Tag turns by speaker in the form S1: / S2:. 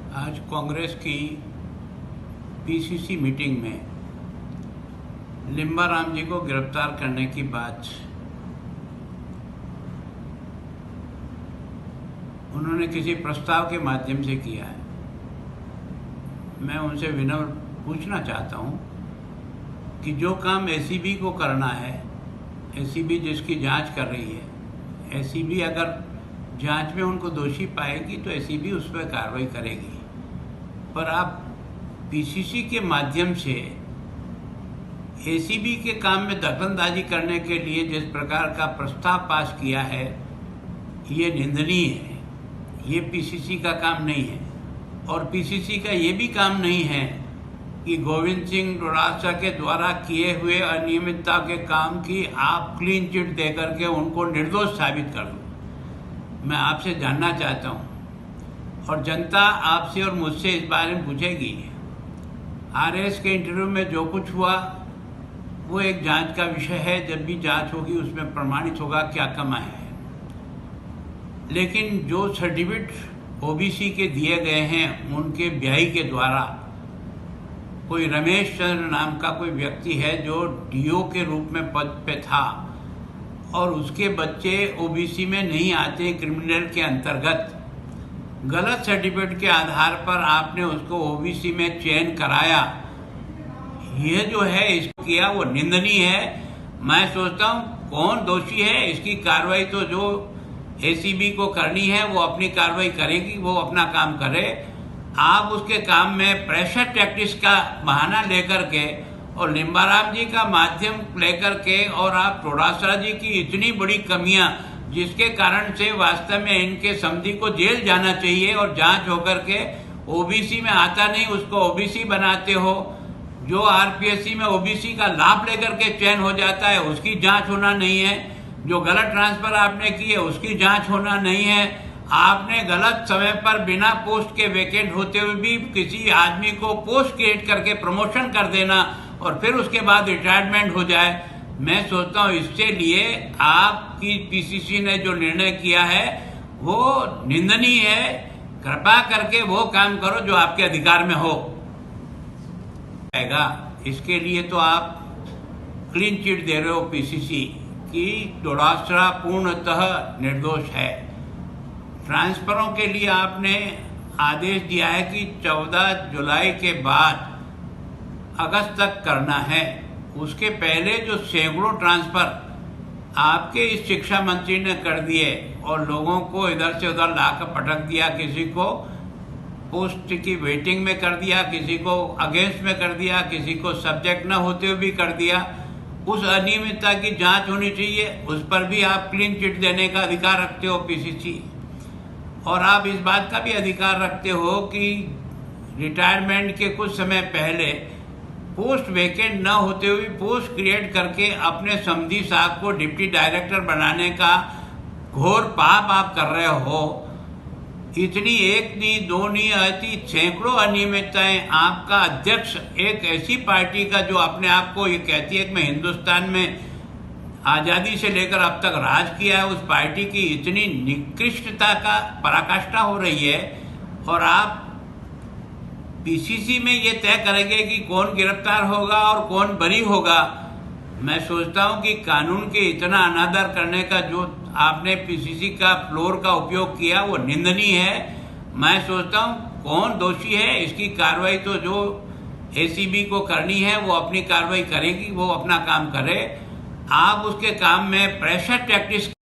S1: आज कांग्रेस की PCC meeting में लिम्बाराम जी को गिरफ्तार करने की बात उन्होंने किसी प्रस्ताव के माध्यम से किया है। मैं उनसे विनम्र पूछना चाहता हूं कि जो काम एसीबी को करना है, एसीबी जिसकी जांच कर रही है, एसीबी अगर जांच में उनको दोषी पाएगी तो एसीबी उस पर कार्रवाई करेगी। पर आप पीसीसी के माध्यम से एसीबी के काम में दखलंदाजी करने के लिए जिस प्रकार का प्रस्ताव पास किया है, ये निंदनीय है। ये पीसीसी का काम नहीं है। और पीसीसी का ये भी काम नहीं है कि गोविंद सिंह डोटासरा के द्वारा किए हुए अनियमितता के काम की आप क्लीन चिट देकर के उनको निर्दोष साबित कर दो। मैं आपसे जानना चाहता हूँ और जनता आपसे और मुझसे इस बारे में पूछेगी, आरएस के इंटरव्यू में जो कुछ हुआ वो एक जांच का विषय है। जब भी जांच होगी उसमें प्रमाणित होगा क्या कमा है। लेकिन जो सर्टिफिकेट ओबीसी के दिए गए हैं उनके ब्याही के द्वारा, कोई रमेश चंद्र नाम का कोई व्यक्ति है जो डीओ के रूप में पद पे था और उसके बच्चे ओबीसी में नहीं आते क्रिमिनल के अंतर्गत, गलत सर्टिफिकेट के आधार पर आपने उसको ओबीसी में चयन कराया। यह जो है इसको किया वो निंदनीय है। मैं सोचता हूँ कौन दोषी है, इसकी कार्रवाई तो जो एसीबी को करनी है वो अपनी कार्रवाई करेगी, वो अपना काम करे। आप उसके काम में प्रेशर टैक्टिक्स का बहाना लेकर के और लिम्बाराम जी का माध्यम लेकर के और आप डोटासरा जी की इतनी बड़ी कमियां जिसके कारण से वास्तव में इनके समधी को जेल जाना चाहिए और जांच होकर के ओबीसी में आता नहीं उसको ओबीसी बनाते हो। जो आरपीएससी में ओबीसी का लाभ लेकर के चयन हो जाता है उसकी जांच होना नहीं है। जो गलत ट्रांसफर आपने किए उसकी जांच होना नहीं है। आपने गलत समय पर बिना पोस्ट के वैकेंट होते हुए भी किसी आदमी को पोस्ट क्रिएट करके प्रमोशन कर देना और फिर उसके बाद रिटायरमेंट हो जाए। मैं सोचता हूँ इसके लिए आपकी पीसीसी ने जो निर्णय किया है वो निंदनीय है। कृपा करके वो काम करो जो आपके अधिकार में हो। इसके लिए तो आप क्लीन चिट दे रहे हो पीसीसी कि डोटासरा पूर्णतः निर्दोष है। ट्रांसफरों के लिए आपने आदेश दिया है कि 14 जुलाई के बाद अगस्त तक करना है। उसके पहले जो सैकड़ों ट्रांसफर आपके इस शिक्षा मंत्री ने कर दिए और लोगों को इधर से उधर लाकर पटक दिया, किसी को पोस्ट की वेटिंग में कर दिया, किसी को अगेंस्ट में कर दिया, किसी को सब्जेक्ट न होते हुए भी कर दिया, उस अनियमितता की जांच होनी चाहिए। उस पर भी आप क्लीन चिट देने का अधिकार रखते हो पीसीसी। और आप इस बात का भी अधिकार रखते हो कि रिटायरमेंट के कुछ समय पहले पोस्ट वेकेंट न होते हुए पोस्ट क्रिएट करके अपने समधी साहब को डिप्टी डायरेक्टर बनाने का घोर पाप आप कर रहे हो। इतनी एक नहीं दो नहीं आती, सैकड़ों अनियमितताएं। आपका अध्यक्ष एक ऐसी पार्टी का जो अपने आप को ये कहती है कि मैं हिंदुस्तान में आज़ादी से लेकर अब तक राज किया है, उस पार्टी की इतनी निकृष्टता का पराकाष्ठा हो रही है। और आप पीसीसी में ये तय करेंगे कि कौन गिरफ्तार होगा और कौन बरी होगा। मैं सोचता हूं कि कानून के इतना अनादर करने का जो आपने पीसीसी का फ्लोर का उपयोग किया वो निंदनीय है। मैं सोचता हूं कौन दोषी है, इसकी कार्रवाई तो जो एसीबी को करनी है वो अपनी कार्रवाई करेगी, वो अपना काम करे। आप उसके काम में प्रेशर टैक्टिक्स